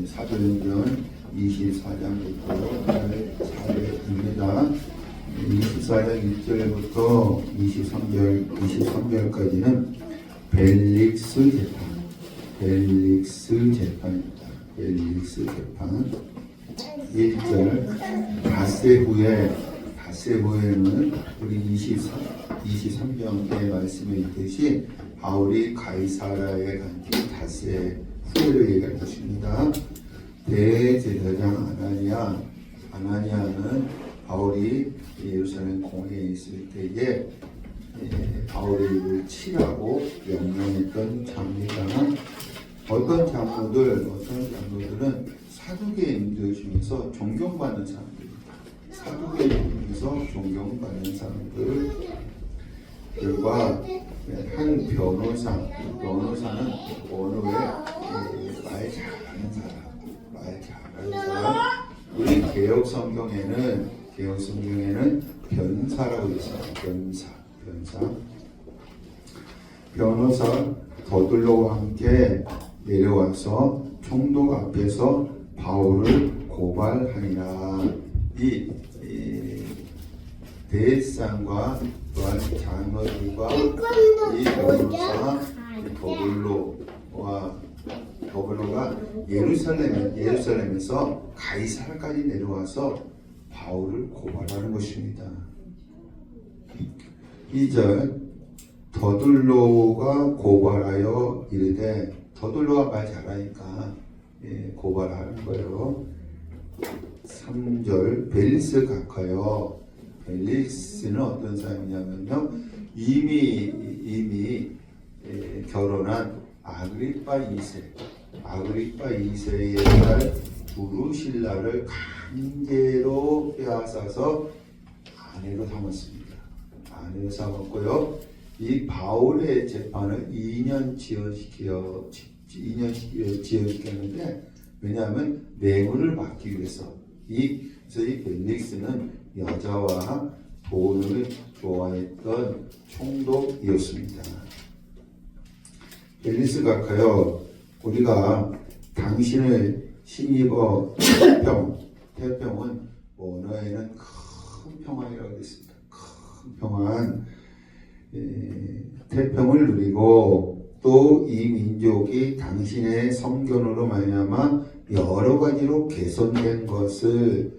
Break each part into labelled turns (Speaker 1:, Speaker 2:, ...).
Speaker 1: 사도행전 24장부터 4절입니다. 24장 1절부터 23절까지는 벨릭스 재판입니다. 벨릭스 재판 1절 닷새 후에는 우리 23장의 말씀에 있듯이 바울이 가이사라에 간 뒤 닷새 후에를 얘기할 것입니다. 대제사장 아나니아는 바울이 예루살렘 공회에 있을 때에 바울의 입을 치라고 명령했던 장로잖아. 어떤 장로들은 사두개인들 중에서 존경받는 사람들입니다. 사두개인 중에서 존경받는 사람들과 한 변호사는 언어에 말 잘하는 사람. 우리 개혁 성경에는 변사라고 있어요. 변호사 더둘로와 함께 내려와서 총독 앞에서 바울을 고발하니라. 이 대상과 또한 장로들과 이 변호사 더블로가 예루살렘에서 가이사라까지 내려와서 바울을 고발하는 것입니다. 2절 더둘로가 고발하여 이르되, 더둘로가 말 잘하니까 고발하는 거예요. 3절 벨릭스 각하여. 벨릭스는 어떤 사람이냐면요, 이미 결혼한 아그리빠 2세의 딸 두루실라를 강제로 빼앗아서 아내로 삼았고요. 이 바울의 재판을 2년 지연시켰는데, 왜냐하면 뇌물을 받기 위해서. 그래서 이 벨릭스는 여자와 돈을 좋아했던 총독이었습니다. 벨릭스 각하여, 우리가 당신을 신입어 태평은 원어에는 큰 평안이라고 했습니다. 큰 평안, 태평을 누리고 또 이 민족이 당신의 성견으로 말미암아 여러 가지로 개선된 그것은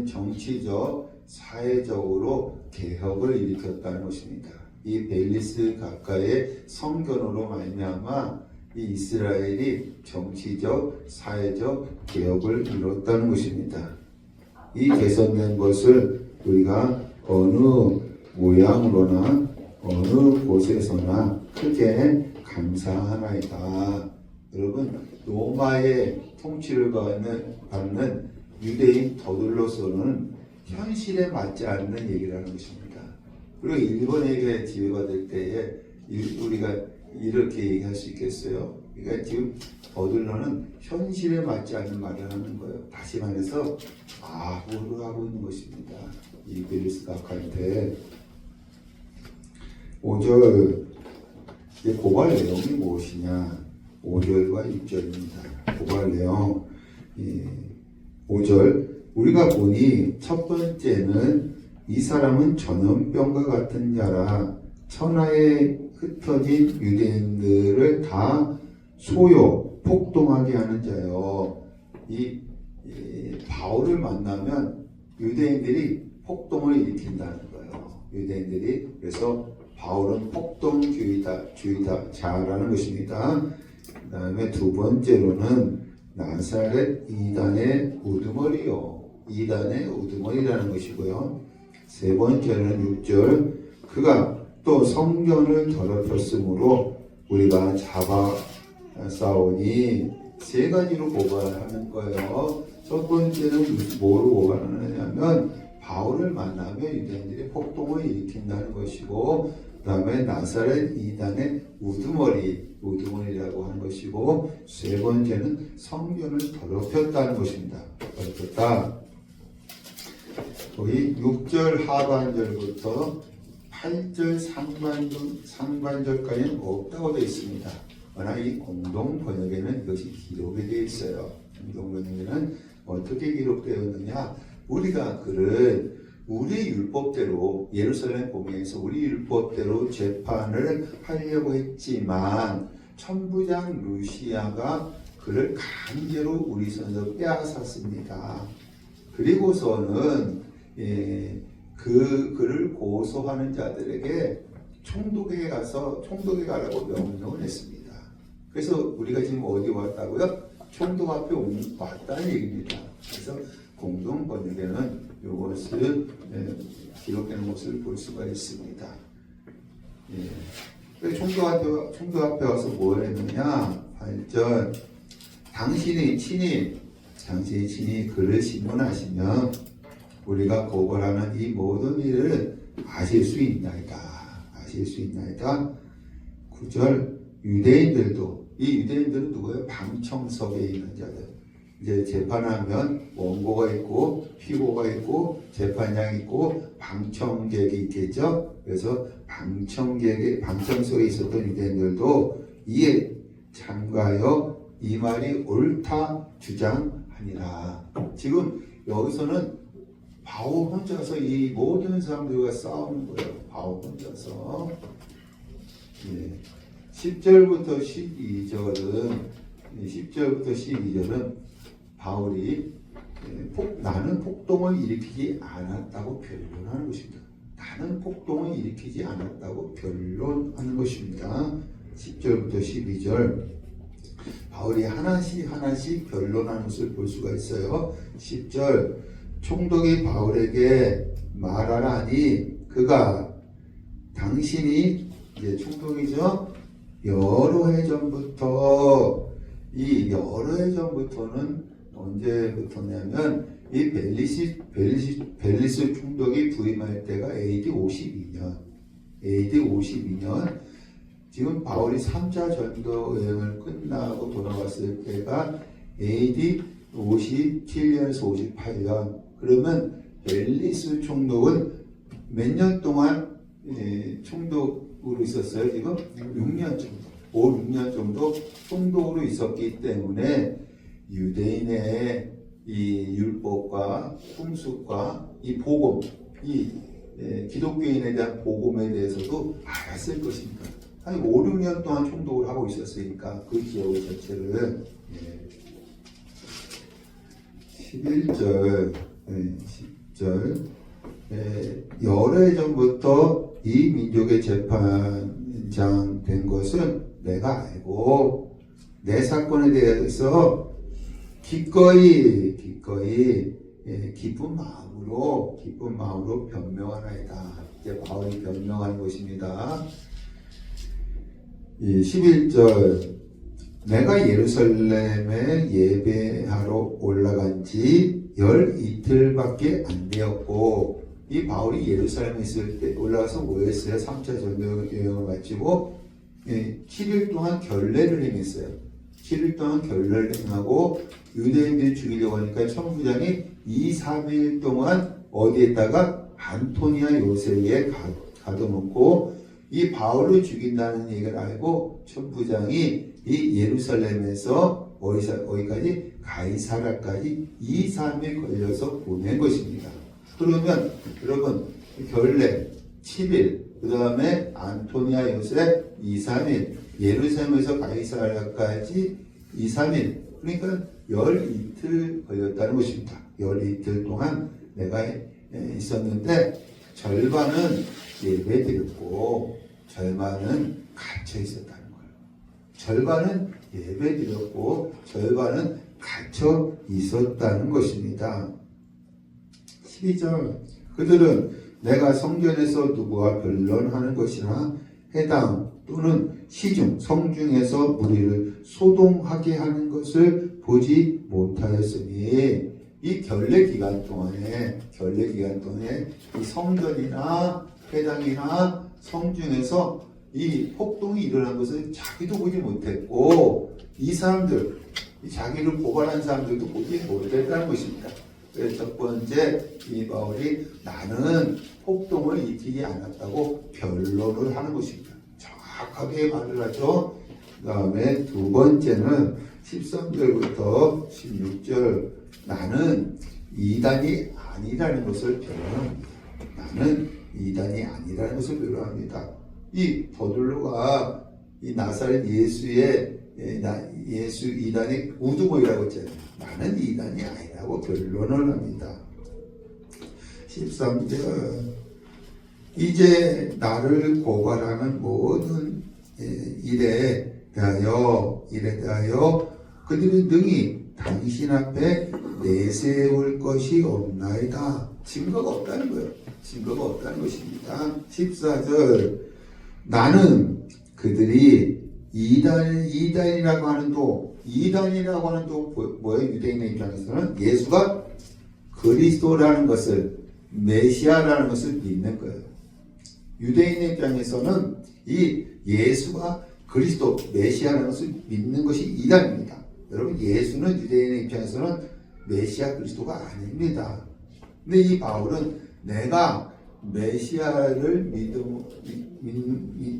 Speaker 1: 정치적, 사회적으로 개혁을 일으켰다는 것입니다. 이 벨릭스 각하의 성견으로 말미암아 이 이스라엘이 정치적, 사회적 개혁을 이뤘다는 것입니다. 이 개선된 것을 우리가 어느 모양으로나 어느 곳에서나 크게 감사하나이다. 여러분, 로마의 통치를 받는 유대인 더둘로서는 현실에 맞지 않는 얘기를 하는 것입니다. 그리고 일본에게 지배받을 때에 우리가 이렇게 얘기할 수 있겠어요? 그러니까 지금 더둘로는 현실에 맞지 않는 말을 하는 거예요. 다시 말해서 아부를 하고 있는 것입니다. 이 벨릭스 각하한테. 5절 고발 내용이 무엇이냐? 5절과 6절입니다. 고발 내용 5절 우리가 보니 첫 번째는 이 사람은 전염병과 같은 자라 천하에 흩어진 유대인들을 다 폭동하게 하는 자요. 이 바울을 만나면 유대인들이 폭동을 일으킨다는 거예요. 그래서 바울은 폭동주의자라는 것입니다. 그 다음에 두 번째로는 나사렛 이단의 우두머리라는 것이고요. 세 번째는 6절 그가 또 성전을 더럽혔으므로 우리가 잡아싸우니 세 가지로 고발하는 거예요. 첫 번째는 뭐로 고발하느냐면 바울을 만나면 유대인들이 폭동을 일으킨다는 것이고, 그 다음에 나사렛 이단의 우두머리라고 하는 것이고, 세 번째는 성전을 더럽혔다는 것입니다. 더럽혔다. 거기 6절 하반절부터 8절 상반절까지는 없다고 되어 있습니다. 그러나 이 공동 번역에는 이것이 기록이 되어 있어요. 공동 번역에는 어떻게 기록되었느냐? 우리가 그를 우리 율법대로 예루살렘 공회에서 우리 율법대로 재판을 하려고 했지만 천부장 루시아가 그를 강제로 우리 손에서 빼앗았습니다. 그리고서는 그를 고소하는 자들에게 총독에 가라고 명령을 했습니다. 그래서 우리가 지금 어디 왔다고요? 총독 앞에 왔다는 얘기입니다. 그래서 공동 번역에는 이것을 기록되는 것을 볼 수가 있습니다. 총독 앞에 와서 뭘 했느냐? 8절 당신이 친히 그를 신문하시면 우리가 고발하는 이 모든 일을 아실 수 있나이다. 9절 유대인들도 이 유대인들은 누구예요? 방청석에 있는 자들. 이제 재판하면 원고가 있고 피고가 있고 재판장이 있고 방청객이 있겠죠. 그래서 방청석에 있었던 유대인들도 이에 참가하여 이 말이 옳다 주장하니라. 지금 여기서는 바울 혼자서 이 모든 사람들과 싸우는 거예요. 바울 혼자서. 10절부터 12절은 바울이 나는 폭동을 일으키지 않았다고 변론하는 것입니다. 나는 폭동을 일으키지 않았다고 변론하는 것입니다. 10절부터 12절 바울이 하나씩 변론하는 것을 볼 수가 있어요. 10절 총독이 바울에게 말하라니 그가 당신이 이제 총독이죠. 여러 해 전부터 는 언제부터냐면 이 벨리스 총독이 부임할 때가 AD 52년 지금 바울이 3차 전도 여행을 끝나고 돌아왔을 때가 AD 57년에서 58년. 그러면 벨리스 총독은 몇 년 동안 총독으로 있었어요? 지금 6년 정도. 6년 정도 총독으로 있었기 때문에 유대인의 이 율법과 풍습과 이 복음, 기독교인에 대한 복음에 대해서도 알았을 것입니다. 한 5, 6년 동안 총독을 하고 있었으니까 그 기억 자체를 11절 여러 해 전부터 이 민족의 재판장 된 것은 내가 알고 내 사건에 대해서 기꺼이 기쁜 마음으로 변명하나이다. 이제 바울이 변명하는 것입니다. 11절 내가 예루살렘에 예배하러 올라간 지 열 이틀밖에 안 되었고 이 바울이 예루살렘에 있을 때 올라가서 뭐 했어요? 3차 전도 여행을 마치고 7일 동안 결례를 행했어요. 7일 동안 결례를 행하고 유대인들이 죽이려고 하니까 천부장이 2, 3일 동안 어디에다가 안토니아 요새에 가둬놓고 이 바울을 죽인다는 얘기를 알고 천부장이 이 예루살렘에서 어디까지? 가이사라까지 2, 3일 걸려서 보낸 것입니다. 그러면 여러분 결례 7일 그 다음에 안토니아 요셉 2, 3일 예루살렘에서 가이사라까지 2, 3일 그러니까 열 이틀 걸렸다는 것입니다. 열 이틀 동안 내가 있었는데 절반은 예배드렸고 절반은 갇혀 있었다는 거예요. 절반은 예배드렸고 절반은 갇혀 있었다는 것입니다. 12절 그들은 내가 성전에서 누구와 변론하는 것이나 해당 또는 시중 성중에서 무리를 소동하게 하는 것을 보지 못하였으니 이 결례 기간 동안에 이 성전이나 회당이나 성중에서 이 폭동이 일어난 것을 자기도 보지 못했고 이 사람들 자기를 고발한 사람들도 보지 못했다는 것입니다. 그래서 첫 번째 이 바울이 나는 폭동을 일으키지 않았다고 변론을 하는 것입니다. 정확하게 말을 하죠. 그 다음에 두 번째는 13절부터 16절 나는 이단이 아니라는 것을 변호합니다. 나는 이단이 아니라는 것을 변호합니다. 이 버들로가 이 나사렛 예수의 예수 이단의 우두머리라고 했잖아요. 나는 이단이 아니라고 변론을 합니다. 13절 이제 나를 고발하는 모든 일에 대하여 그들은 능히 당신 앞에 내세울 것이 없나이다. 증거가 없다는 거예요. 증거가 없다는 것입니다. 14절 나는 그들이 이단이라고 하는 도 뭐예요? 유대인의 입장에서는 예수가 그리스도라는 것을 메시아라는 것을 믿는 거예요. 유대인의 입장에서는 이 예수가 그리스도 메시아라는 것을 믿는 것이 이단입니다. 여러분 예수는 유대인의 입장에서는 메시아 그리스도가 아닙니다. 근데 이 바울은 내가 메시아를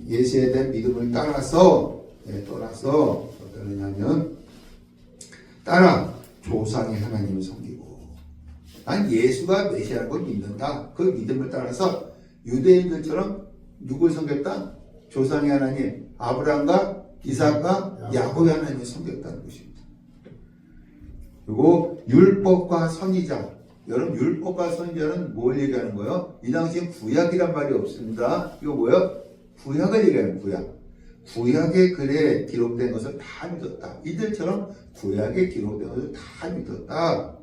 Speaker 1: 예수에 대한 믿음을 떠나서 어떠냐면 따라 조상의 하나님을 섬기고 난 예수가 메시아라는 걸 믿는다. 그 믿음을 따라서 유대인들처럼 누굴 섬겼다? 조상의 하나님 아브라함과 이삭과 야곱의 하나님을 섬겼다는 것입니다. 그리고 율법과 선지자 여러분 율법과 선지자는 뭘 얘기하는 거예요? 이 당시엔 구약이란 말이 없습니다. 이거 뭐예요? 구약을 얘기하는 구약. 구약의 글에 기록된 것을 다 믿었다. 이들처럼 구약에 기록된 것을 다 믿었다.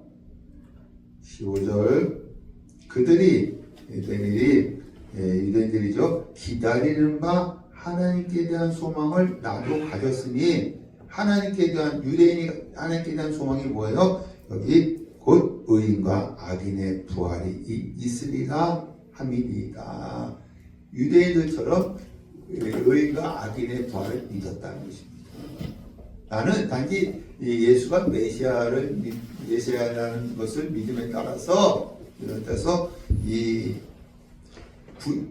Speaker 1: 15절 그들이 유대인들이죠. 기다리는 바 하나님께 대한 소망을 나도 가졌으니 하나님께 대한 유대인이 하나님께 대한 소망이 뭐예요? 여기 곧 의인과 악인의 부활이 있으리라 함이니이다. 유대인들처럼 의인과 악인의 부활을 믿었다는 것입니다. 나는 단지 예수가 메시아라는 것을 믿음에 따라서 이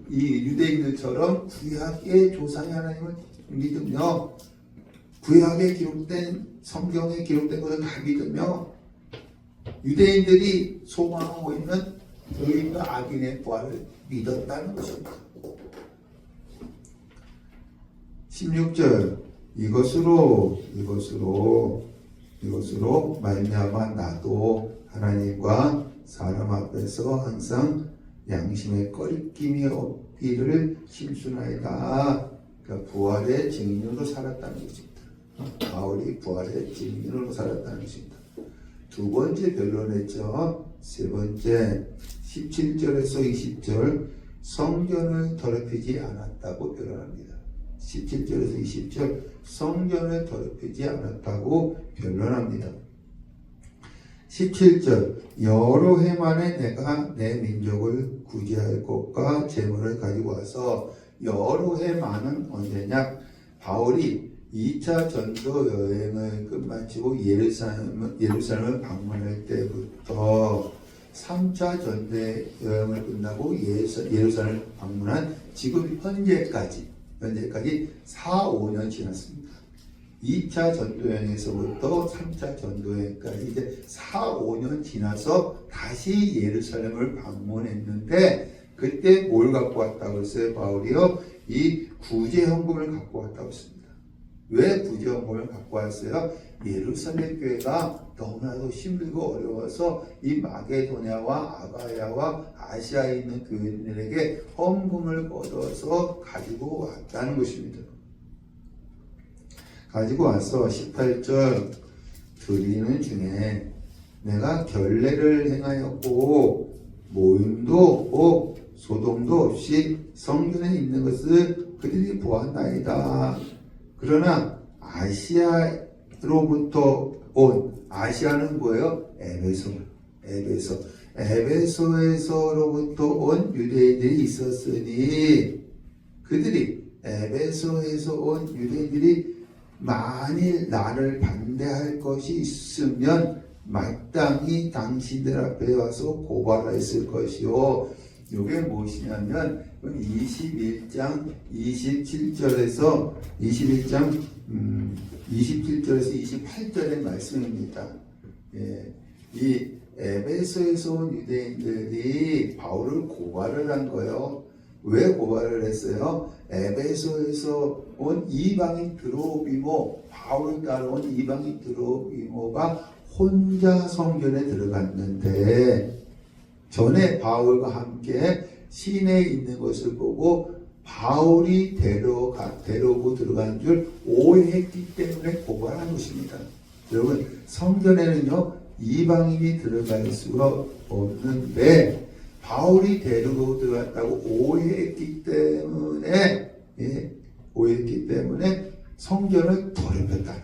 Speaker 1: 유대인들처럼 구약의 조상의 하나님을 믿으며 구약에 기록된 성경에 기록된 것을 다 믿으며 유대인들이 소망하고 있는 의인과 악인의 부활을 믿었다는 것입니다. 16절 이것으로 말미암아 나도 하나님과 사람 앞에서 항상 양심의 꺼리낌이 없기를 힘쓰나이다. 그러니까 부활의 증인으로 살았다는 것입니다. 바울이 부활의 증인으로 살았다는 것입니다. 두 번째 변론했죠. 세 번째 17절에서 20절 성전을 더럽히지 않았다고 변론합니다. 17절에서 20절 성전을 더럽히지 않았다고 변론합니다. 17절 여러 해 만에 내가 내 민족을 구제할 것과 재물을 가지고 와서 여러 해 만은 언제냐? 바울이 2차 전도 여행을 끝마치고 예루살렘을 방문할 때부터 3차 전도 여행을 끝나고 예루살렘을 방문한 지금 현재까지 4, 5년 지났습니다. 2차 전도여행에서부터 3차 전도여행까지 이제 4, 5년 지나서 다시 예루살렘을 방문했는데 그때 뭘 갖고 왔다고 했어요? 바울이요? 이 구제헌금을 갖고 왔다고 했습니다. 왜 구제헌금을 갖고 왔어요? 예루살렘 교회가 너무나도 힘들고 어려워서 이 마게도냐와 아가야와 아시아에 있는 교회들에게 헌금을 걷어서 가지고 왔다는 것입니다. 가지고 와서 18절 드리는 중에 내가 결례를 행하였고 모임도 소동도 없이 성전에 있는 것을 그들이 보았나이다. 그러나 아시아로부터 온 아시아는 뭐예요? 에베소에서로부터 온 유대인들이 있었으니 그들이 에베소에서 온 유대인들이 만일 나를 반대할 것이 있으면 마땅히 당신들 앞에 와서 고발했을 것이요. 이게 무엇이냐면 21장 27절에서 21장 27절에서 28절의 말씀입니다. 예, 이 에베소에서 온 유대인들이 바울을 고발을 한 거예요. 왜 고발을 했어요? 에베소에서 온 이방인 드로비모, 바울을 따라온 이방인 드로비모가 혼자 성전에 들어갔는데 전에 바울과 함께 시내에 있는 것을 보고 바울이 데려오고 들어간 줄 오해했기 때문에 고발한 것입니다. 여러분, 성전에는요 이방인이 들어갈 수가 없는데 바울이 데리고 들어갔다고 오해했기 때문에 성전을 더럽혔다는 거예요.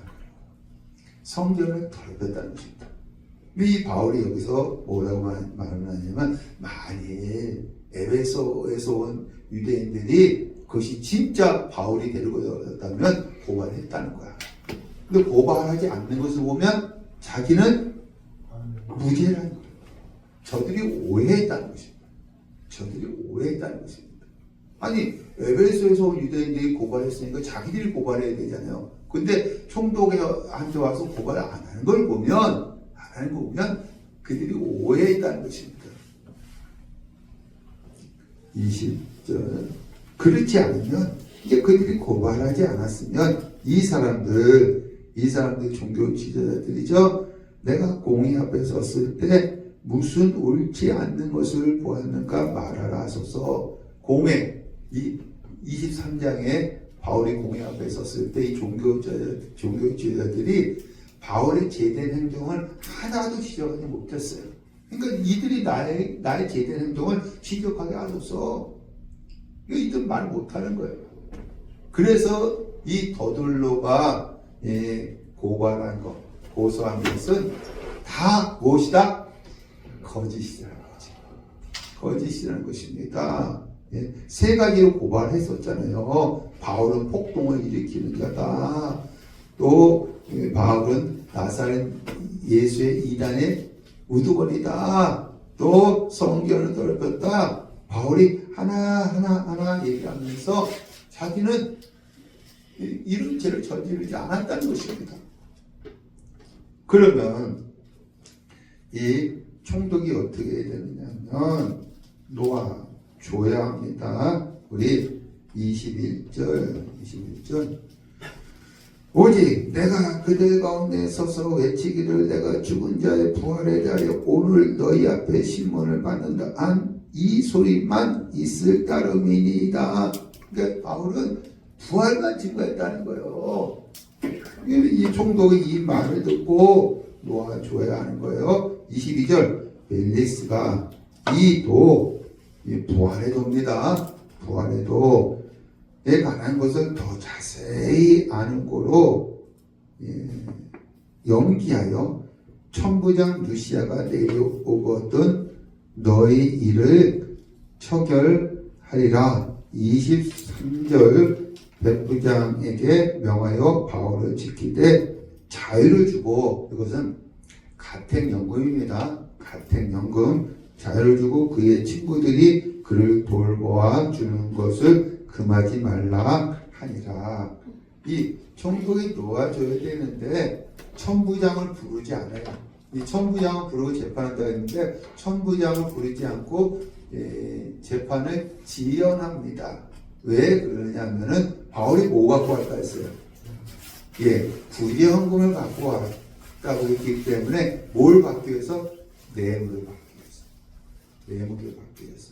Speaker 1: 성전을 더럽혔다는 것입니다. 이 바울이 여기서 뭐라고 말하냐면, 만일 에베소에서 온 유대인들이 그것이 진짜 바울이 데리고 들어갔다면 고발했다는 거야. 근데 고발하지 않는 것을 보면 자기는 무죄라는 거예요. 저들이 오해했다는 것입니다. 아니, 에베소에서 온 유대인들이 고발했으니까 자기들이 고발해야 되잖아요. 근데 총독한테 와서 고발을 안 하는 걸 보면 그들이 오해했다는 것입니다. 20절. 그렇지 않으면, 이제 그들이 고발하지 않았으면 이 사람들 종교 지도자들이죠. 내가 공의 앞에 섰을 때 무슨 옳지 않는 것을 보았는가 말하라 하소서. 공회, 이 23장에 바울이 공회 앞에 섰을 때 이 종교 지도자들이 바울의 제된 행동을 하나도 지적하지 못했어요. 그러니까 이들이 나의 제된 행동을 지적하게 하소서. 이들 말 못하는 거예요. 그래서 이 더둘로가 고소한 것은 다 무엇이다? 거짓이라는 것입니다. 세 가지로 고발했었잖아요. 바울은 폭동을 일으키는 자다. 또 바울은 나사렛 예수의 이단의 우두머리다. 또 성전을 더럽혔다. 바울이 하나 얘기하면서 자기는 이런 죄를 저지르지 않았다는 것입니다. 그러면 이 총독이 어떻게 해야 되느냐면 놓아줘야 합니다. 우리 21절 오직 내가 그들 가운데 서서 외치기를 내가 죽은 자의 부활의 자리에 오늘 너희 앞에 신문을 받는다 한 이 소리만 있을 따름이니이다. 그러니까 바울은 부활만 증거했다는 거예요. 이 총독이 이 말을 듣고 놓아줘야 하는 거예요. 22절 벨릭스가 이도 부활의 도입니다. 부활의 도에 관한 것을 더 자세히 아는 거로 연기하여 천부장 루시아가 내려오거든 너희 일을 처결하리라. 23절 백부장에게 명하여 바울을 지키되 자유를 주고, 이것은 가택연금입니다. 가택연금, 자유를 주고 그의 친구들이 그를 돌보아 주는 것을 금하지 말라 하니라. 이 총독이 놓아줘야 되는데 천부장을 부르지 않아요. 이 천부장을 부르고 재판한다 했는데 천부장을 부르지 않고 재판을 지연합니다. 왜 그러냐면은 바울이 뭐 갖고 왔다 했어요? 부의헌금을 갖고 왔다고 했기 때문에 뭘 받기 위해서? 뇌물을 받기 위해서.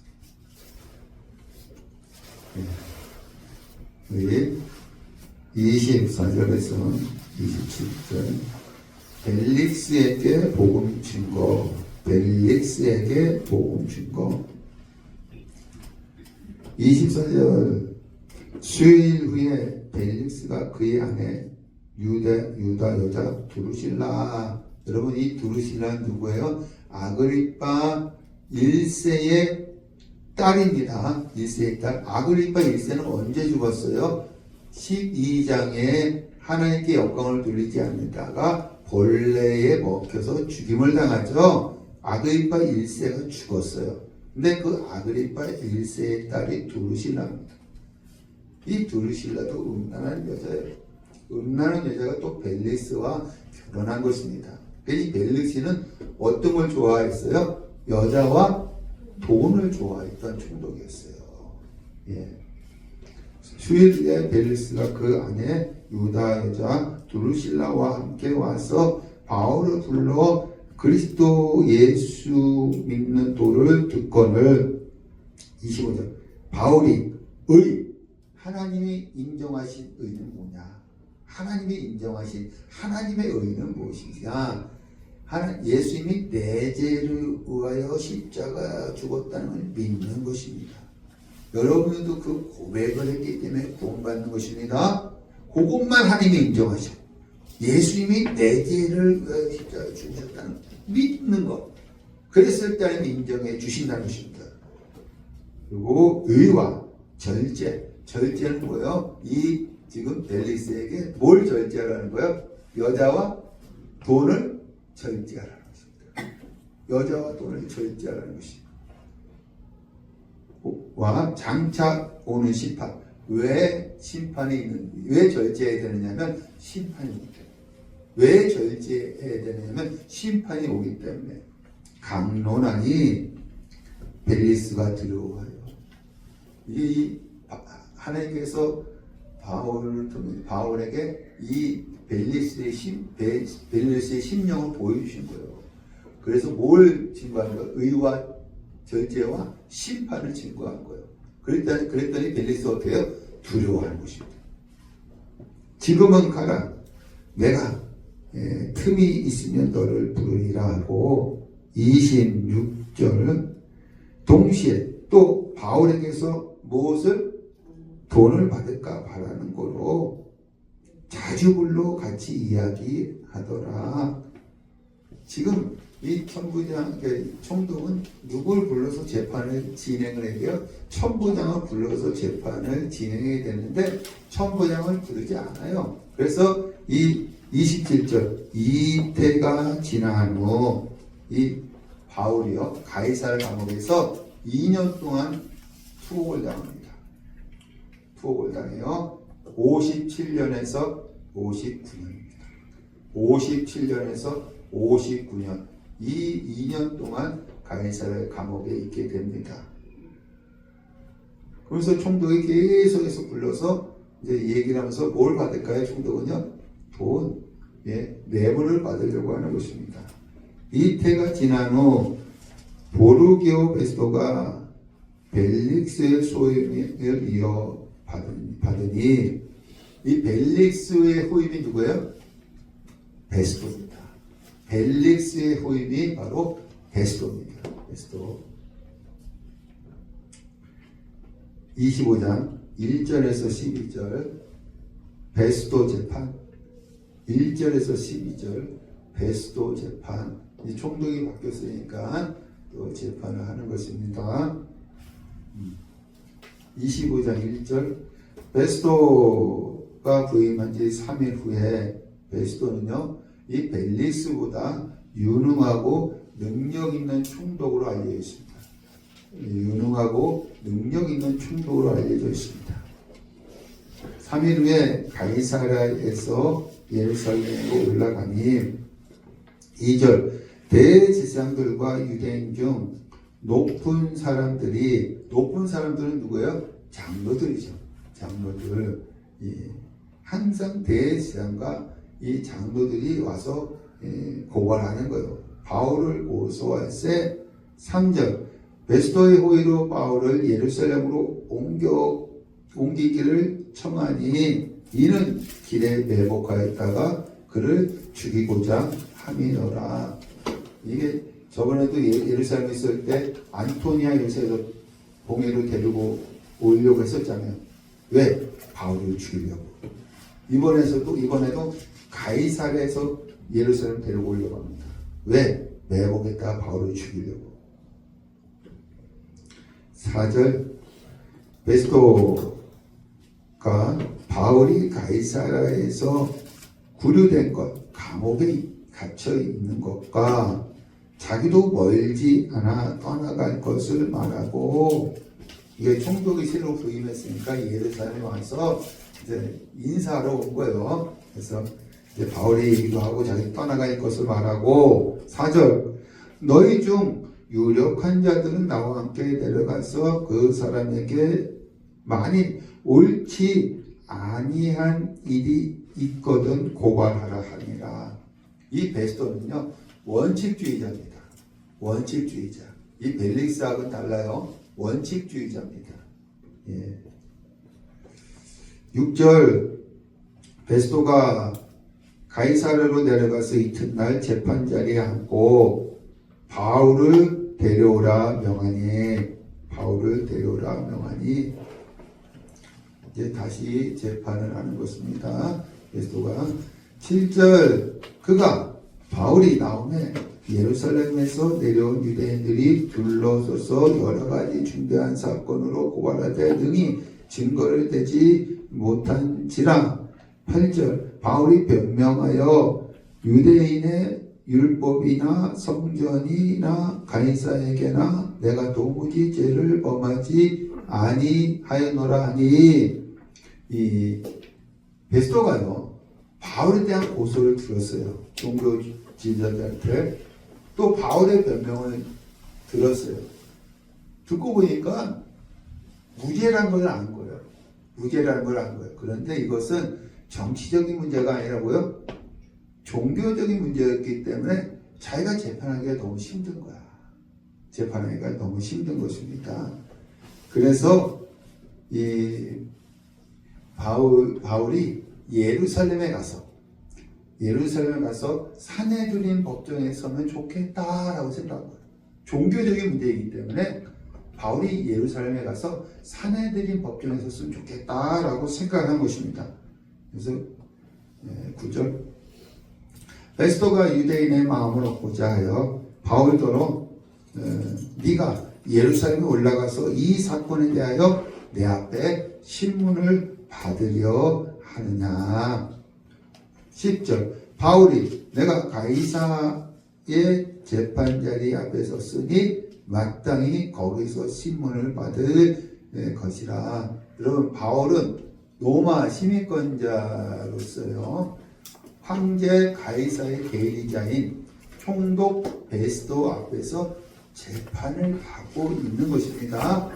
Speaker 1: 우리 24절에서 27절 벨릭스에게 복음 증거. 24절 수요일 후에 벨릭스가 그의 아내 유다 여자 두루실라. 여러분, 이 두루실라는 누구예요? 아그리파 1세의 딸입니다. 1세의 딸. 아그리파 1세는 언제 죽었어요? 12장에 하나님께 영광을 돌리지 않는다가 벌레에 먹혀서 죽임을 당하죠. 아그리파 1세가 죽었어요. 근데 그 아그리파 1세의 딸이 두루실라입니다. 이 두루실라도 음란한 여자예요. 음란한 여자가 또 벨리스와 결혼한 것입니다. 이 벨리스는 어떤 걸 좋아했어요? 여자와 돈을 좋아했던 총독이었어요. 예. 수일에 벨리스가 그 안에 유다 여자 두루실라와 함께 와서 바울을 불러 그리스도 예수 믿는 도를 듣거늘 25절 바울이 하나님이 인정하신 의는 뭐냐? 하나님이 인정하신 하나님의 의는 무엇이냐? 예수님이 내 죄를 위하여 십자가 죽었다는 걸 믿는 것입니다. 여러분도 그 고백을 했기 때문에 구원받는 것입니다. 그것만 하나님이 인정하셔. 예수님이 내 죄를 위하여 십자가 죽으셨다는 믿는 것. 그랬을 때 하나님이 인정해 주신다는 것입니다. 그리고 의와 절제. 절제는 뭐예요? 이 지금 벨리스에게 뭘 절제하라는 거예요? 여자와 돈을 절제하라는 것입니다. 여자와 돈을 절제하라는 것입니다. 와 장차 오는 심판. 왜 심판이 있는지, 왜 절제해야 되느냐면 심판이 오기 때문에. 왜 절제해야 되느냐면 심판이 오기 때문에. 강론하니 벨리스가 들어와요. 이 하나님께서 바울에게 이 벨리스의 심령을 보여주신 거예요. 그래서 뭘 증거하는 거예요? 의와 절제와 심판을 증거한 거예요. 그랬더니 벨리스가 어떻게 해요? 두려워하는 것입니다. 지금은 가라. 내가 틈이 있으면 너를 부르리라 하고 26절은 동시에 또 바울에게서 무엇을 돈을 받을까 바라는 거로 자주 불러 같이 이야기하더라. 지금 이 천부장, 총독은 누굴 불러서 재판을 진행을 해요? 천부장을 불러서 재판을 진행해야 되는데 천부장을 부르지 않아요. 그래서 이 27절 이태가 지난 후 이 바울이요 가이사르 감옥에서 2년 동안 투옥을 당합니다. 투옥을 당해요. 57년에서 59년입니다. 57년에서 59년 이 2년 동안 가이사르 감옥에 있게 됩니다. 그래서 총독이 계속해서 불러서 이제 얘기를 하면서 뭘 받을까요? 총독은요 돈, 뇌물을 받으려고 하는 것입니다. 이태가 지난 후 보르기오 베스토가 벨릭스의 소임을 이어받으니 이 벨릭스의 후임이 누구예요? 베스토입니다. 벨릭스의 후임이 바로 베스토입니다. 베스토 25장 1절에서 12절 베스토 재판 1절에서 12절 베스토 재판 이 총독이 바뀌었으니까 또 재판을 하는 것입니다. 25장 1절 베스토가 부임한 지 3일 후에 베스토는요 이 벨릭스보다 유능하고 능력 있는 총독으로 알려져 있습니다. 유능하고 능력 있는 총독으로 알려져 있습니다. 3일 후에 가이사랴에서 예루살렘으로 올라가니 2절 대제사장들과 유대인 중 높은 사람들은 누구예요? 장로들이죠. 장로들. 항상 대제사장과 이 장로들이 와서 고발하는 거예요. 바울을 고소할세 3절 베스토의 호의로 바울을 예루살렘으로 옮기기를 청하니 이는 길에 매복하였다가 그를 죽이고자 함이노라. 이게 저번에도 예루살렘에 있을 때 안토니아 요새에서 봉해로 데리고 오려고 했었잖아요. 왜? 바울을 죽이려고. 이번에도 가이사랴에서 예루살렘 데리고 오려고 합니다. 왜? 매복했다가 바울을 죽이려고. 4절 베스토가 바울이 가이사랴에서 구류된 것, 감옥에 갇혀 있는 것과 자기도 멀지 않아 떠나갈 것을 말하고 이게 총독이 새로 부임했으니까 예루살렘에 와서 이제 인사하러 온 거예요. 그래서 이제 바울이 얘기도 하고 자기 떠나갈 것을 말하고 4절 너희 중 유력한 자들은 나와 함께 내려가서 그 사람에게 만일 옳지 아니한 일이 있거든 고발하라 하니라. 이 베스토는요 원칙주의자입니다. 원칙주의자. 이 벨릭스하고는 달라요. 원칙주의자입니다. 예. 6절 베스토가 가이사르로 내려가서 이튿날 재판 자리에 앉고 바울을 데려오라 명하니 이제 다시 재판을 하는 것입니다. 베스토가 7절 그가 바울이 나오매 예루살렘에서 내려온 유대인들이 둘러서서 여러 가지 중대한 사건으로 고발하되 능히 증거를 대지 못한지라. 8절 바울이 변명하여 유대인의 율법이나 성전이나 가이사에게나 내가 도무지 죄를 범하지 아니하였노라 하니 이 베스토가요 바울에 대한 고소를 들었어요. 종교 지도자들한테 또 바울의 변명을 들었어요. 듣고 보니까 무죄라는 걸 안 거예요. 그런데 이것은 정치적인 문제가 아니라고요. 종교적인 문제였기 때문에 자기가 재판하기가 너무 힘든 거야. 재판하기가 너무 힘든 것입니다. 그래서 이 바울이 예루살렘에 가서 사내들인 법정에 서면 좋겠다라고 생각한 거예요. 종교적인 문제이기 때문에 바울이 예루살렘에 가서 사내들인 법정에 섰으면 좋겠다라고 생각한 것입니다. 그래서 9절 베스토가 유대인의 마음을 얻고자 하여 바울더러 네가 예루살렘에 올라가서 이 사건에 대하여 내 앞에 신문을 받으려 하느냐. 10절 바울이 내가 가이사의 재판자리 앞에 섰으니 마땅히 거기서 신문을 받을 것이라. 여러분 바울은 로마 시민권자로서요 황제 가이사의 대리자인 총독 베스토 앞에서 재판을 하고 있는 것입니다.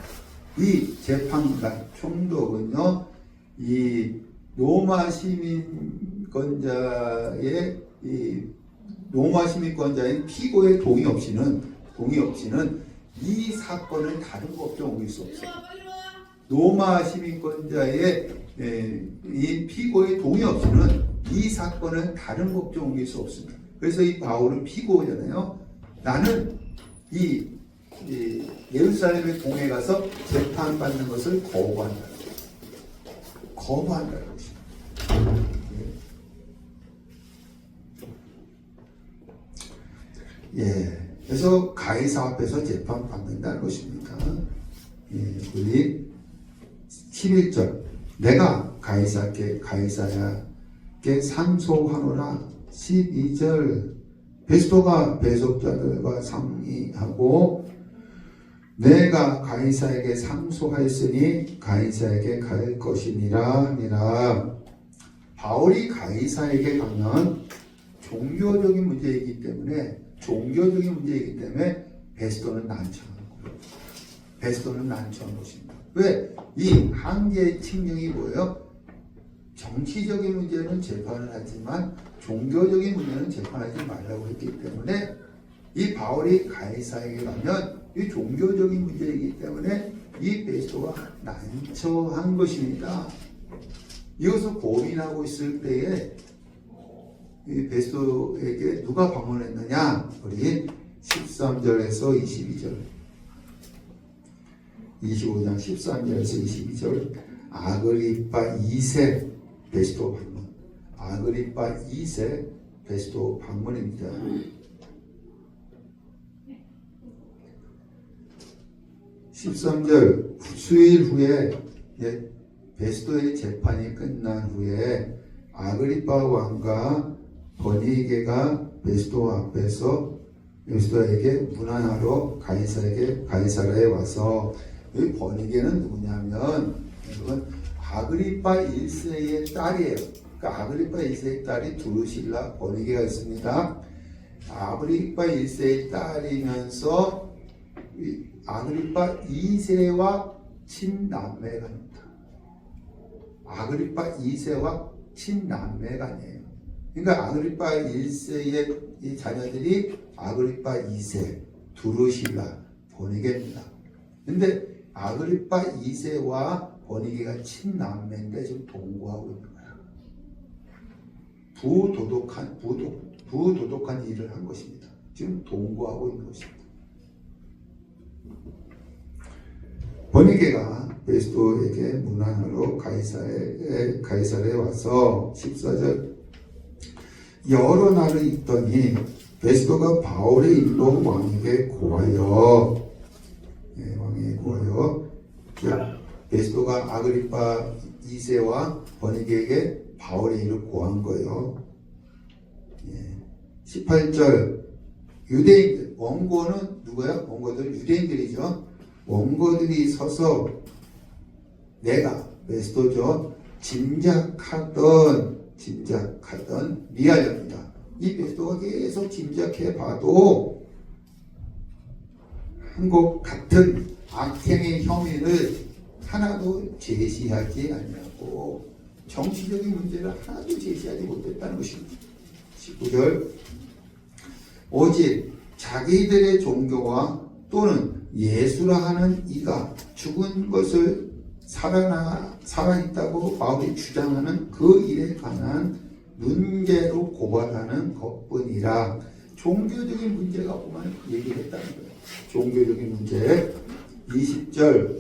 Speaker 1: 이 재판관 총독은요 이 로마 시민권자인 피고의 동의 없이는 이 사건을 다른 법정 옮길 수 없어요. 로마 시민권자의 이 피고의 동의 없이는 이 사건은 다른 법정 옮길 수 없습니다. 그래서 이 바울은 피고잖아요. 나는 이 예루살렘의 동에 가서 재판받는 것을 거부한다는 것입니다. 그래서 가이사 앞에서 재판받는다는 것입니다. 우리 11절 내가 가이사께 상소하노라. 12절 베스토가 배속자들과 상의하고 내가 가이사에게 상소하였으니 가이사에게 갈 것이니라. 바울이 가이사에게 가면 종교적인 문제이기 때문에 베스토는 난처한 것입니다. 왜? 이 한계의 측면이 뭐예요? 정치적인 문제는 재판을 하지만 종교적인 문제는 재판하지 말라고 했기 때문에 이 바울이 가이사에게 가면 이 종교적인 문제이기 때문에 이 베스토가 난처한 것입니다. 이것을 고민하고 있을 때에 이 베스토에게 누가 방문했느냐? 우리 13절에서 22절 25장 13절에서 22절 아그리파 2세 베스토 방문. 아그리파 2세 베스토 방문입니다. 13절 수일 후에 베스토의 재판이 끝난 후에 아그리파 왕과 버니게가 베스토 앞에서 베스토에게 문안하러 가이사라에 와서 이 버니게는 누구냐면 여러분 아그리파 1세의 딸이에요. 그러니까 아그리파 1세의 딸이 두루실라 버니게가 있습니다. 아그리파 1세의 딸이면서 아그리파 2세와 친남매간입니다. 아그리파 2세와 친남매간이에요. 그러니까 아그리파 1세의 이 자녀들이 아그리파 2세 두루실라 버니게입니다. 근데 아그리파 2세와 버니게가 친남매인데 지금 동거하고 있는 거야. 부도덕한 일을 한 것입니다. 지금 동거하고 있는 것입니다. 버니게가 베스토에게 문안으로 가이사랴에 와서 14절 여러 날을 있더니 베스토가 바울의 일로 왕에게 고하여 베스토가 아그리파 2세와 버니게에게 바울의 일을 고한 거예요. 18절 유대인들, 원고는 누구야? 원고들 유대인들이죠. 원고들이 서서 내가 베스토죠. 짐작하던 미알렵니다. 이 베스토가 계속 짐작해 봐도 한국 같은 악행의 혐의를 하나도 제시하지 않냐고 정치적인 문제를 하나도 제시하지 못했다는 것입니다. 19절 오직 자기들의 종교와 또는 예수라 하는 이가 죽은 것을 살아있다고 바울이 주장하는 그 일에 관한 문제로 고발하는 것뿐이라. 종교적인 문제가 보면 얘기를 했다는 거예요. 종교적인 문제. 20절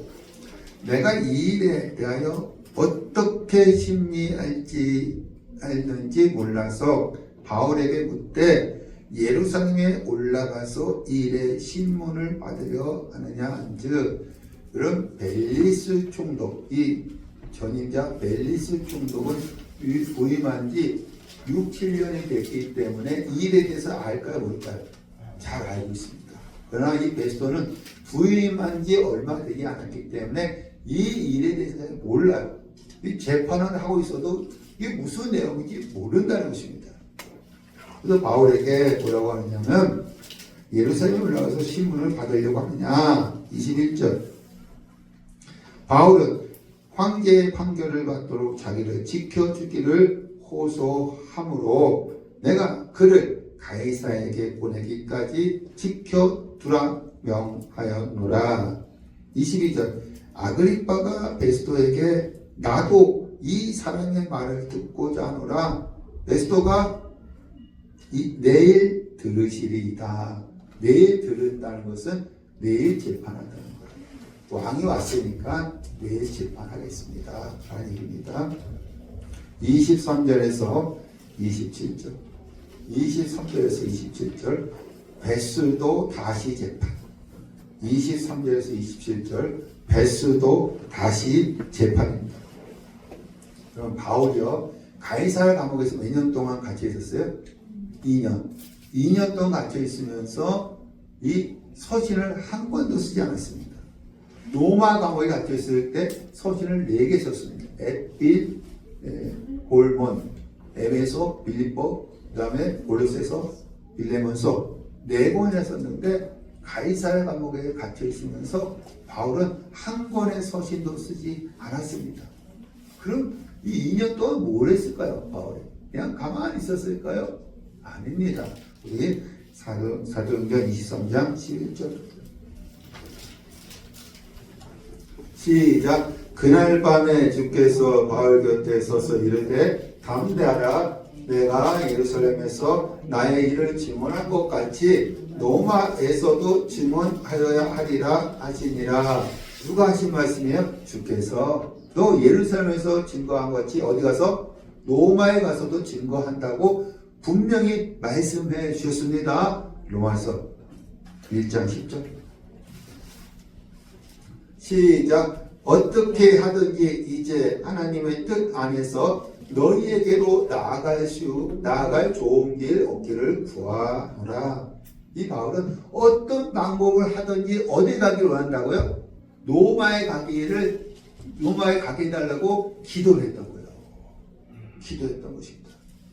Speaker 1: 내가 이 일에 대하여 어떻게 심리할지 알는지 몰라서 바울에게 묻되 예루살렘에 올라가서 이 일의 신문을 받으려 하느냐 한즉 그럼 벨리스 총독, 이 전임자 벨리스 총독은 부임한 지 6, 7년이 됐기 때문에 이 일에 대해서 알까요 모를까요? 잘 알고 있습니다. 그러나 이 베스토는 부임한 지 얼마 되지 않았기 때문에 이 일에 대해서 몰라요. 이 재판을 하고 있어도 이게 무슨 내용인지 모른다는 것입니다. 그래서 바울에게 뭐라고 하느냐면 예루살렘에 올라가서 신문을 받으려고 하느냐. 21절 바울은 황제의 판결을 받도록 자기를 지켜주기를 호소하므로 내가 그를 가이사에게 보내기까지 지켜두라 명하였노라. 22절 아그리빠가 베스토에게 나도 이 사람의 말을 듣고자 하노라. 베스토가 내일 들으시리이다. 내일 들은다는 것은 내일 재판한다는 거예요. 왕이 왔으니까 내일 재판하겠습니다 라는 얘기입니다. 23절에서 27절 23절에서 27절 베스도 다시 재판. 23절에서 27절 베스도 다시 재판입니다. 그럼 바울이요 가이사랴 감옥에서 몇 년 동안 갇혀 있었어요? 2년 동안 갇혀 있으면서 이 서신을 한 권도 쓰지 않았습니다. 로마 감옥에 갇혀 있을 때 서신을 4개 썼습니다. 에필, 골몬, 에베소, 빌립보, 그 다음에 골로새서, 빌레몬서 4권이나 썼는데 가이사랴 감옥에 갇혀 있으면서 바울은 한 권의 서신도 쓰지 않았습니다. 그럼 이 2년 동안 뭘 했을까요? 바울이 그냥 가만히 있었을까요? 아닙니다. 우리 사도행전 23장 11절 시작. 그날 밤에 주께서 바울 곁에 서서 이르되 담대하라. 내가 예루살렘에서 나의 일을 증언한 것 같이 로마에서도 증언하여야 하리라 하시니라. 누가 하신 말씀이에요? 주께서 너 예루살렘에서 증거한 것 같이 어디 가서? 로마에 가서도 증거한다고 분명히 말씀해 주셨습니다. 로마서 1장 10절 시작. 어떻게 하든지 이제 하나님의 뜻 안에서 너희에게로 나아갈 좋은 길 얻기를 구하노라. 이 바울은 어떤 방법을 하든지 어디 가기를 원한다고요? 로마에 가기를 로마에 가게 해달라고 기도를 했던 거예요. 기도했던 것입니다.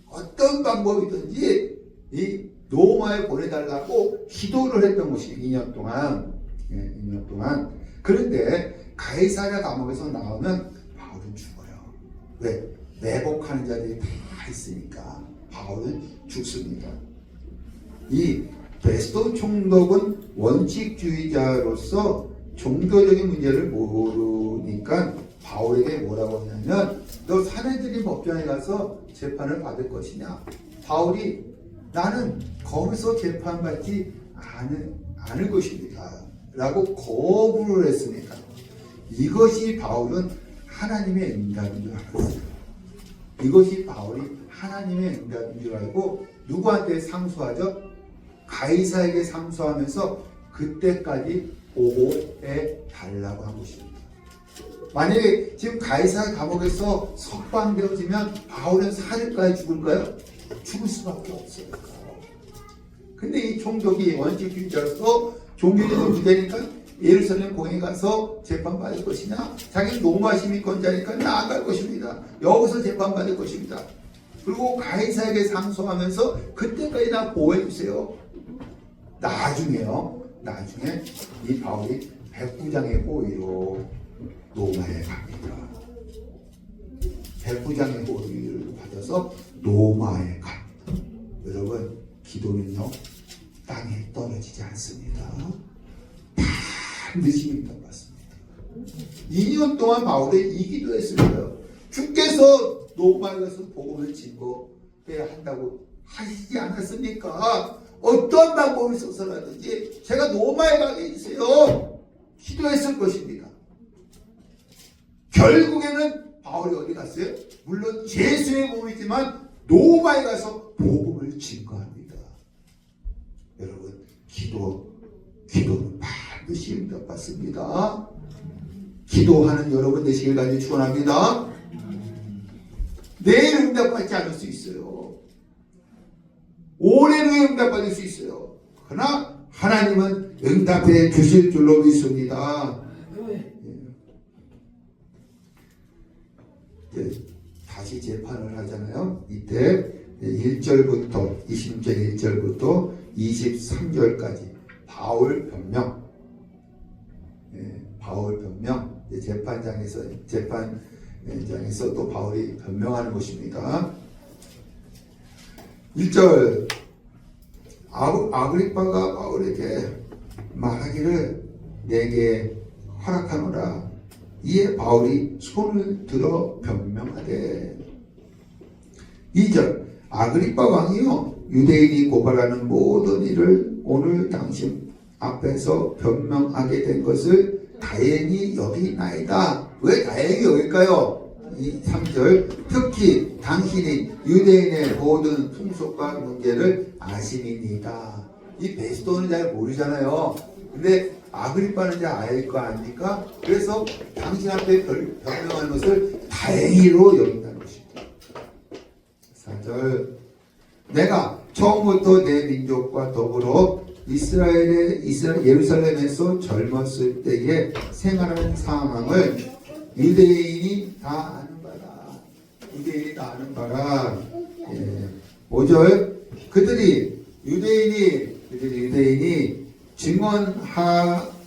Speaker 1: 어떤 방법이든지 이 로마에 보내달라고 기도를 했던 것이 2년 동안. 2년 동안. 그런데 가이사랴 감옥에서 나오면 바울은 죽어요. 왜? 매복하는 자들이 다 있으니까 바울은 죽습니다. 이 베스도 총독은 원칙주의자로서 종교적인 문제를 모르니까 바울에게 뭐라고 하냐면 너 사내들이 법정에 가서 재판을 받을 것이냐. 바울이 나는 거기서 재판받지 않을 것입니다 라고 거부를 했으니까 이것이 바울은 하나님의 응답인 줄 알았어요. 이것이 바울이 하나님의 응답인 줄 알고 누구한테 상소하죠? 가이사에게 상소하면서 그때까지 보호해 달라고 한 것입니다. 만약에 지금 가이사 감옥에서 석방되어지면 바울은 살을까요? 죽을까요? 죽을 수밖에 없어요. 근데 이 총독이 원칙주의자로서 종교적인 문제니까 예루살렘 공에 가서 재판받을 것이냐? 자기는 로마 시민권자니까 나 안 갈 것입니다. 여기서 재판받을 것입니다. 그리고 가이사에게 상소하면서 그때까지 나 보호해 주세요. 나중에 이 바울이 백부장의 호의로 로마에 갑니다. 백부장의 호의를 받아서 로마에 갑니다. 여러분, 기도는요 땅에 떨어지지 않습니다. 반드시 응답받습니다. 2년 동안 바울이 이 기도했어요. 주께서 로마에 가서 복음을 증거해야 한다고 하시지 않았습니까? 어떤 방법을 써서라든지 제가 로마에 가게 해주세요. 기도했을 것입니다. 결국에는 바울이 어디 갔어요? 물론 예수의 몸이지만 로마에 가서 복음을 증거합니다. 여러분, 기도는 반드시 응답받습니다. 기도하는 여러분 되시길 간절히 축원합니다. 내일 응답받지 않을 수 있어요. 올해는 응답받을 수 있어요. 그러나 하나님은 응답해 주실 줄로 믿습니다. 다시 재판을 하잖아요. 이때 1절부터 26절 1절부터 23절까지 바울 변명, 재판장에서 또 바울이 변명하는 것입니다. 1절 아그리빠가 바울에게 말하기를 내게 허락하노라. 이에 바울이 손을 들어 변명하되 2절 아그리빠 왕이요 유대인이 고발하는 모든 일을 오늘 당신 앞에서 변명하게 된 것을 다행히 여기나이다. 왜 다행히 여길까요? 3절 특히 당신이 유대인의 모든 풍속과 문제를 아심이니이다. 이 베스도는 잘 모르잖아요. 근데 아그리빠는 잘 알 거 아닙니까? 그래서 당신 앞에 변명하는 것을 다행히로 여긴다는 것입니다. 4절 내가 처음부터 내 민족과 더불어 예루살렘에서 젊었을 때에 생활하는 상황을 유대인이 다 아는 바라. 5절 그들이 유대인이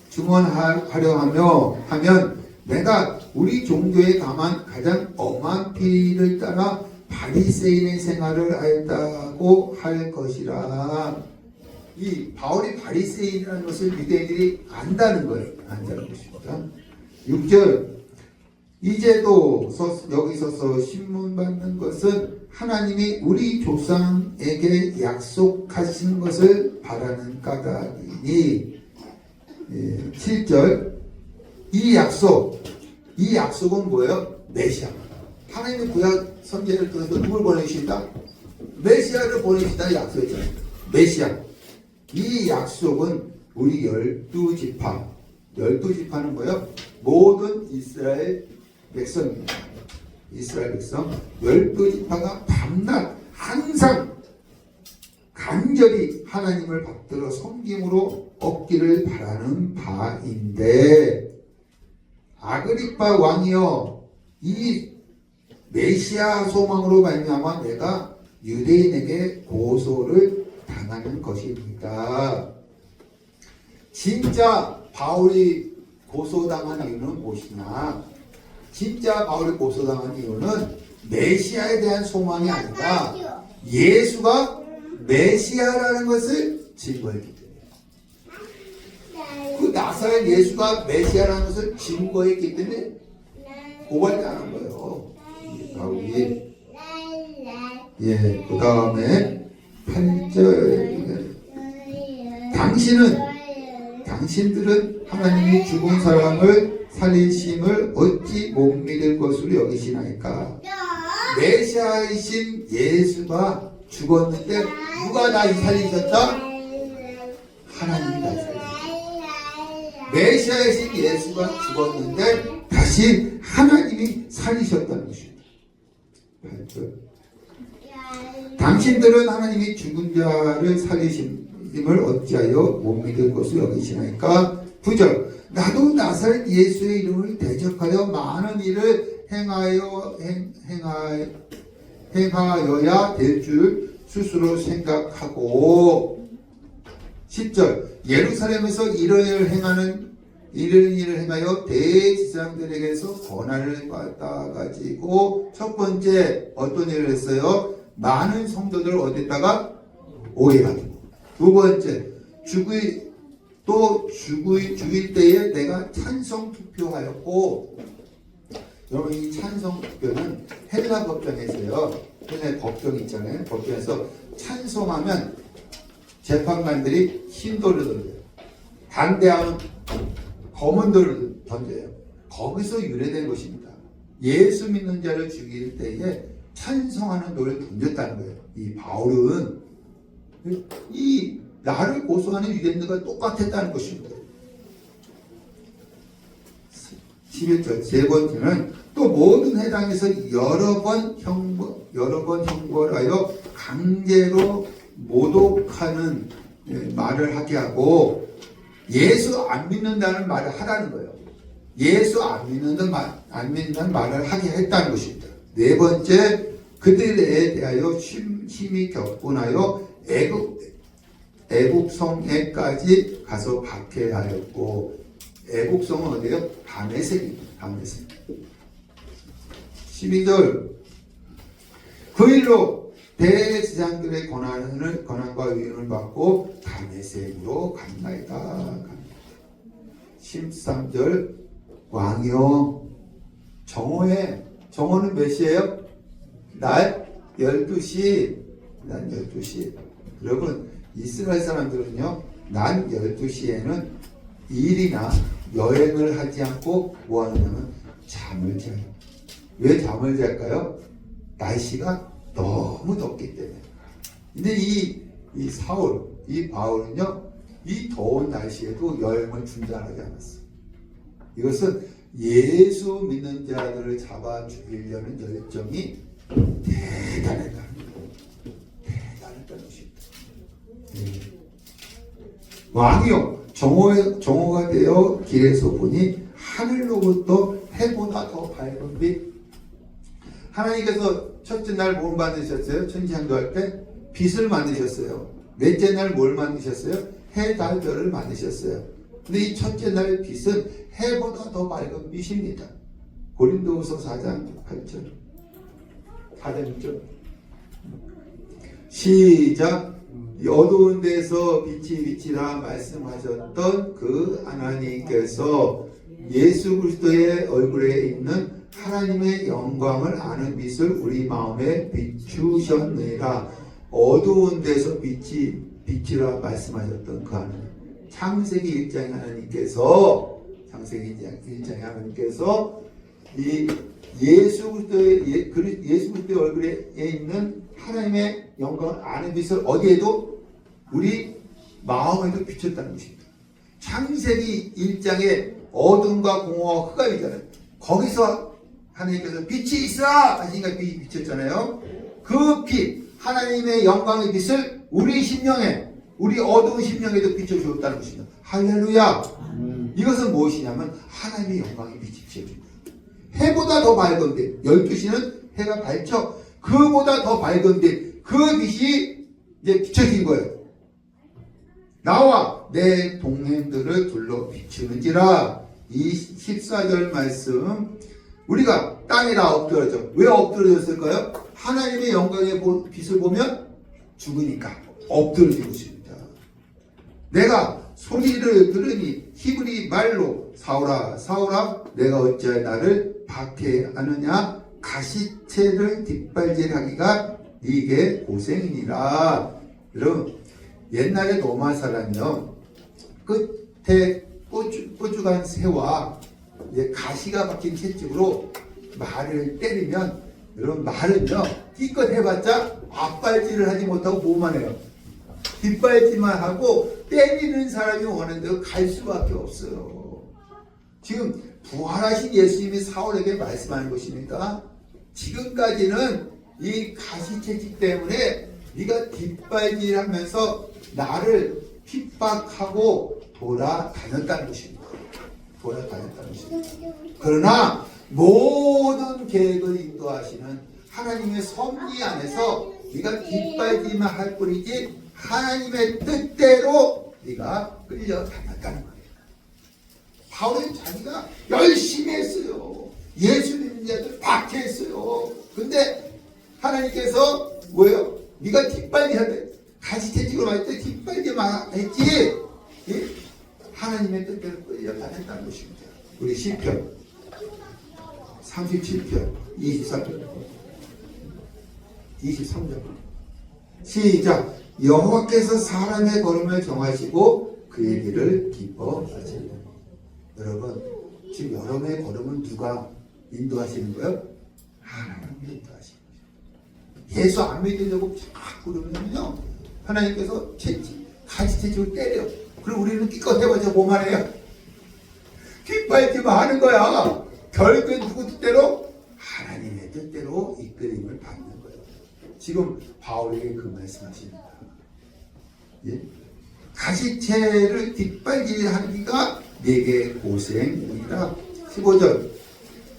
Speaker 1: 증언하려 하면 내가 우리 종교에 가장 엄한 피를 따라 바리새인의 생활을 하였다고 할 것이라. 이 바울이 바리새인이라는 것을 유대인들이 안다는 것입니다. 6절 이제도 여기 서서 신문받는 것은 하나님이 우리 조상에게 약속하신 것을 바라는 까닭이니. 7절 이 약속은 뭐예요? 메시아. 하나님의 구약 선지자를 통해서 누굴 보내주신다? 메시아를 보내주신다는 약속이잖아요. 메시아. 이 약속은 우리 12지파는 뭐예요? 모든 이스라엘 백성입니다. 이스라엘 백성 12지파가 밤낮 항상 간절히 하나님을 받들어 섬김으로 얻기를 바라는 바인데 아그리빠 왕이여, 이 메시아 소망으로 말미암아 내가 유대인에게 고소를 당하는 것입니다. 진짜 바울이 고소당한 이유는 무엇이냐? 진짜 바울이 고소당한 이유는 메시아에 대한 소망이 아니라 예수가 메시아라는 것을 증거했기 때문에, 그 나사렛 예수가 메시아라는 것을 증거했기 때문에 고발당한 거예요. 바울이. 예, 그 다음에 8절. 당신들은 하나님이 죽은 사람을 살리심을 어찌 못 믿을 것으로 여기시나이까? 메시아이신 예수가 죽었는데 누가 나 살리셨다? 하나님이 나 살리셨다. 메시아이신 예수가 죽었는데 다시 하나님이 살리셨다는 것입니다. 8절. 당신들은 하나님이 죽은 자를 살리심을 어찌하여 못 믿을 것으로 여기시나이까? 9절. 나도 나사렛 예수의 이름을 대적하여 많은 일을 행하여야 될 줄 스스로 생각하고. 10절. 예루살렘에서 이런 일을 행하여 대지상들에게서 권한을 받아가지고, 첫 번째 어떤 일을 했어요? 많은 성도들을 어디다가 오해하고. 두 번째, 죽일 때에 내가 찬성 투표하였고. 여러분, 이 찬성 투표는 헬라 법정에서요, 헬라 법정 있잖아요. 법정에서 찬성하면 재판관들이 흰 돌을 던져요. 반대하면 검은 돌을 던져요. 거기서 유래된 것입니다. 예수 믿는 자를 죽일 때에 찬성하는 돌을 던졌다는 거예요. 이 바울은 이 나를 고소하는 유대인들과 똑같았다는 것입니다. 11절. 세 번째는 또 모든 회당에서 여러 번 형벌하여 강제로 모독하는 말을 하게 하고, 예수 안 믿는다는 말을 하라는 거예요. 예수 안 믿는다는 말을 하게 했다는 것입니다. 네 번째, 그들에 대하여 심히 격분하여 애국성에까지 가서 박해하였고. 애국성은 어디예요? 다메섹입니다. 다메섹. 12절. 그 일로 대지상들의 권한과 위임을 받고 다메섹으로 간나이다. 13절. 왕이여, 정오는 몇 시에요? 날 12시. 여러분, 이스라엘 사람들은요, 난 12시에는 일이나 여행을 하지 않고 뭐 하느냐면 잠을 자요. 왜 잠을 잘까요? 날씨가 너무 덥기 때문에. 근데 이 바울은요, 이 더운 날씨에도 여행을 중단하지 않았어. 이것은 예수 믿는 자들을 잡아 죽이려는 열정이 대단했다는 것입니다. 왕이요, 정오가 되어 길에서 보니 하늘로부터 해보다 더 밝은 빛. 하나님께서 첫째 날 뭘 만드셨어요? 천지창조할 때 빛을 만드셨어요. 넷째 날 뭘 만드셨어요? 해, 달, 별을 만드셨어요. 근데 이 첫째 날 빛은 해보다 더 밝은 빛입니다. 고린도후서 4장 8절. 4장 6절. 시작. 어두운 데서 빛이 비치라 말씀하셨던 그 하나님께서 예수 그리스도의 얼굴에 있는 하나님의 영광을 아는 빛을 우리 마음에 비추셨느니라. 어두운 데서 빛이 비치라 말씀하셨던 그 하나님. 창세기 1장의 하나님께서 이 예수 그리스도의 얼굴에 있는 하나님의 영광을 아는 빛을 어디에도 우리 마음에도 비췄다는 것입니다. 창세기 1장에 어둠과 공허와 흑암이 있잖아요. 거기서 하나님께서 빛이 있어 하시니까 빛이 비쳤잖아요. 그 빛, 하나님의 영광의 빛을 우리 심령에, 우리 어두운 심령에도 비춰주었다는 것입니다. 할렐루야. 이것은 무엇이냐면 하나님의 영광이 비치는 거예요. 해보다 더 밝은데 12시는 해가 밝죠. 그보다 더 밝은데 그 빛이 이제 비춰진 거예요. 나와 내 동행들을 둘러 비추는지라. 이 14절 말씀, 우리가 땅에다 엎드려져. 왜 엎드려졌을까요? 하나님의 영광의 빛을 보면 죽으니까 엎드려진 것입니다. 내가 소리를 들으니 히브리 말로 사울아 사울아 내가 어찌하여 나를 박해하느냐, 가시채를 뒷발질하기가 네게 고생이니라. 여러분, 옛날에 로마 사람이요, 끝에 뾰족한 새와 이제 가시가 박힌 채찍으로 말을 때리면, 여러분 말은요 기껏 해봤자 앞발질을 하지 못하고 뭐만 해요? 뒷발질만 하고 때리는 사람이 원하는 대로 갈 수밖에 없어요. 지금 부활하신 예수님이 사울에게 말씀하는 것입니다. 지금까지는 이 가시채찍 때문에 네가 뒷발질하면서 나를 핍박하고 돌아다녔다는 것입니다. 돌아다녔다는 것입니다. 그러나 모든 계획을 인도하시는 하나님의 섭리 안에서 네가 뒷발질만 할 뿐이지 하나님의 뜻대로 네가 끌려다녔다는 거예요. 바울은 자기가 열심히 했어요. 예수 믿는 자들 박해했어요. 근데 하나님께서 뭐예요? 네가 뒷발질하대. 가시채찍으로 맞을 때 뒷발질만 했지. 예? 하나님의 뜻대로 끌려다녔다는 것입니다. 우리 시편 37편 23절 시작. 여호와께서 사람의 걸음을 정하시고 그의 길을 기뻐하시리라. 여러분, 지금 여러분의 걸음은 누가 인도하시는 거예요? 하나님이 인도하시는 거예요. 예수 안 믿으려고 자꾸 그러면요, 하나님께서 가시채찍을 때려요. 그리고 우리는 기껏 해보자 뭐만 해요? 뒷발질만 하는 거야. 결국엔 누구 뜻대로? 하나님의 뜻대로 이끌림을 받는 거예요. 지금 바울에게 그 말씀하십니다. 예? 가시채를 뒷발질하기가 내게 고생이라. 15절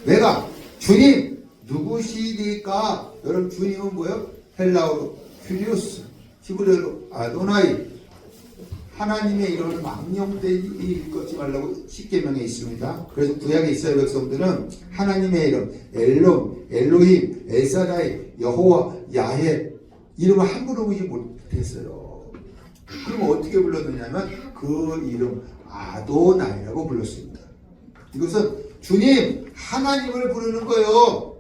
Speaker 1: 내가 주님 누구시니까? 여러분 주님은 뭐예요? 헬라어로 큐리오스, 히브리어로 아도나이. 하나님의 이름을 망령되이 읽지 말라고 십계명에 있습니다. 그래서 구약의 이스라엘 백성들은 하나님의 이름 엘롬, 엘로힘, 엘사다이, 여호와, 야훼 이름을 함부로 보지 못했어요. 그럼 어떻게 불렀느냐면 그 이름 아도나이라고 불렀습니다. 이것은 주님 하나님을 부르는 거예요.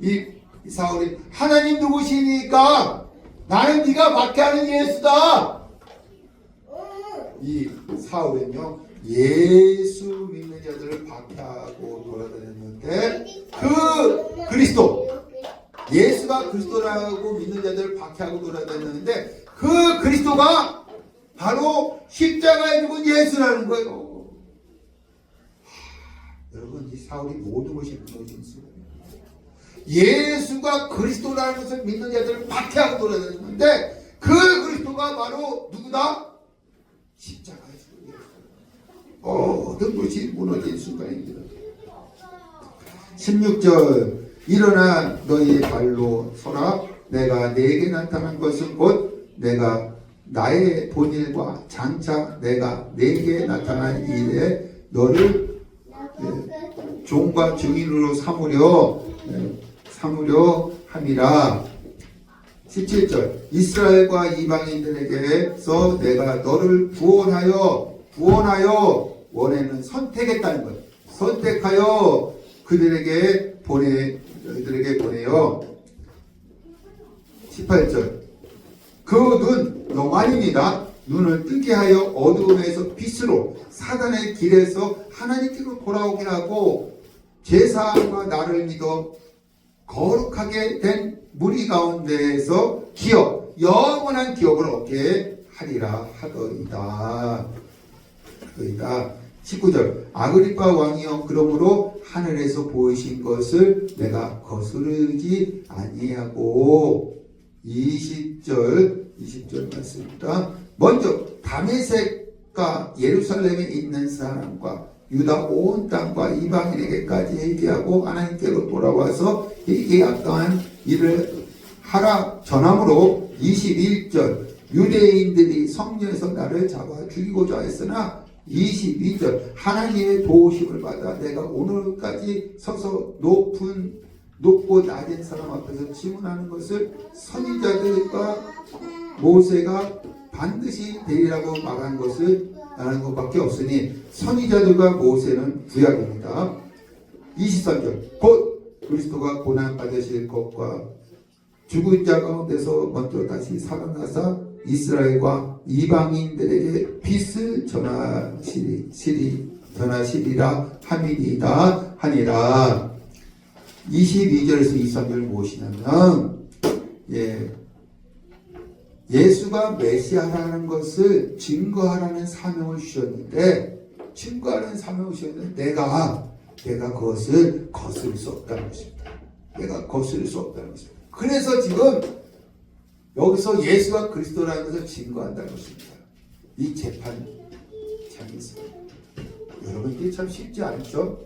Speaker 1: 이 사울이 하나님 누구시니까? 나는 네가 박해하는 예수다. 이 사울은요 예수 믿는 자들을 박해하고 돌아다녔는데 그 그리스도, 예수가 그리스도라고 믿는 자들을 박해하고 돌아다녔는데 그 그리스도가 바로 십자가에 죽은 예수라는 거예요. 여러분, 이 사울이 모든 것이 무너졌어요. 예수가 그리스도라는 것을 믿는 자들을 박해하고 돌아다녔는데 그 그리스도가 바로 누구다? 십자가에 죽은 예수. 모든 것이 무너진 순간입니다. 16절 일어나 너희 발로 서라. 내가 네게 나타난 것은 곧 내가 나의 본일과 장차 내가 네게 나타난 일에 너를 종과 증인으로 삼으려 함이라. 17절 이스라엘과 이방인들에게서 내가 너를 구원하여 원에는 선택했다는 것. 선택하여 그들에게 보내요. 18절 그 눈 영안입니다. 눈을 뜨게 하여 어두움에서 빛으로 사단의 길에서 하나님께로 돌아오게 하고 제사와 나를 믿어 거룩하게 된 무리 가운데에서 영원한 기업을 얻게 하리라 하더이다. 19절 아그리파 왕이여 그러므로 하늘에서 보이신 것을 내가 거스르지 아니하고. 20절 말씀입니다. 먼저 다메섹 가 예루살렘에 있는 사람과 유다 온 땅과 이방인에게까지 얘기하고 하나님께로 돌아와서 계약당한 일을 하라 전함으로 21절 유대인들이 성전에서 나를 잡아 죽이고자 했으나 22절 하나님의 도우심을 받아 내가 오늘까지 서서 높고 낮은 사람 앞에서 질문하는 것을 선지자들과 모세가 반드시 되리라고 말한 것을 아는 것밖에 없으니 선지자들과 모세는 구약입니다. 23절 곧 그리스도가 고난 받으실 것과 죽은 자 가운데서 먼저 다시 살아나사 이스라엘과 이방인들에게 빛을 전하시리라 함이니이다 하니라. 22절에서 23절 무엇이냐면 예수가 메시아라는 것을 증거하라는 사명을 주셨는데 내가 그것을 거스를 수 없다는 것입니다. 내가 거스를 수 없다는 것입니다. 그래서 지금 여기서 예수가 그리스도라는 것을 증거한다는 것입니다. 이 재판장에서 여러분 이게 참 쉽지 않죠?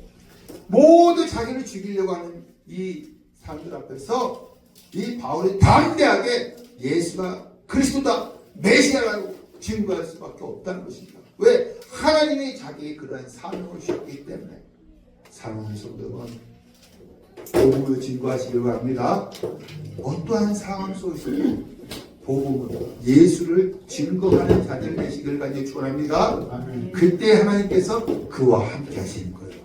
Speaker 1: 모두 자기를 죽이려고 하는 이 사람들 앞에서 이 바울이 담대하게 예수가 그리스도다 메시아라고 증거할 수밖에 없다는 것입니다. 왜? 하나님이 자기의 그러한 사명을 주셨기 때문에. 사랑하는 성도분, 복음을 증거하시길 바랍니다. 어떠한 상황 속에서도 복음을 예수를 증거하는 자들 되시길 간절히 축원합니다. 그때 하나님께서 그와 함께 하시는 거예요.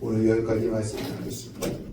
Speaker 1: 오늘 여기까지 말씀드리겠습니다.